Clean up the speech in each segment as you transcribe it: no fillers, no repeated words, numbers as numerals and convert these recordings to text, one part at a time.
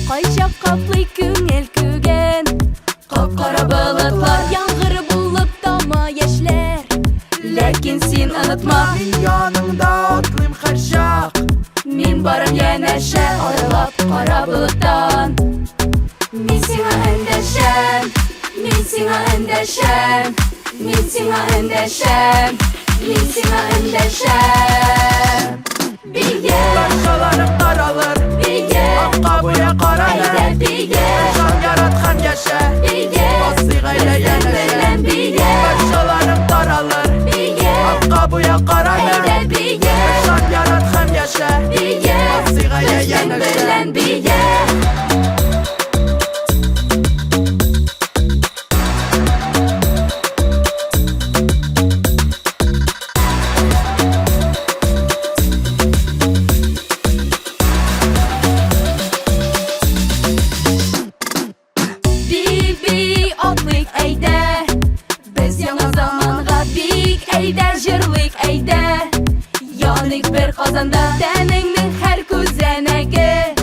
Kayşap kaplı küngel kügen, kapkara bulutlar, yağmur bulup dama yeşler. Lakin sen unutma, Min yanımda atlayım her şak. min barım yeneşe, aralap kara buluttan. Min sana endeşem, min sana endeşem, min sana endeşem, min sana endeşem. Bilge, Başkalarım daralır, bilge, kabuya karanır. haydi bilge, Şan yaratkan yaşa, bilge, basıyla yeneşe. bilen bilge, Başkalarım daralır, bilge, kabuya karanır. haydi bilge, Şan yaratkan yaşa, bilge, basıyla bilen yeneşe. bilge. Bi atlık eyde, biz yana zamanğa bik eyde, jırlık eyde. Yanık bir kazanda teninin her kuzenege.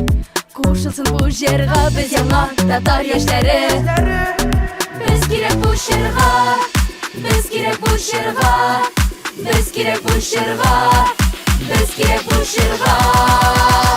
Koşulsun bu jırğa biz yana tatar yaşları. Biz girek bu şırğa, biz girek bu şırğa, biz girek bu şırğa, biz girek bu şırğa.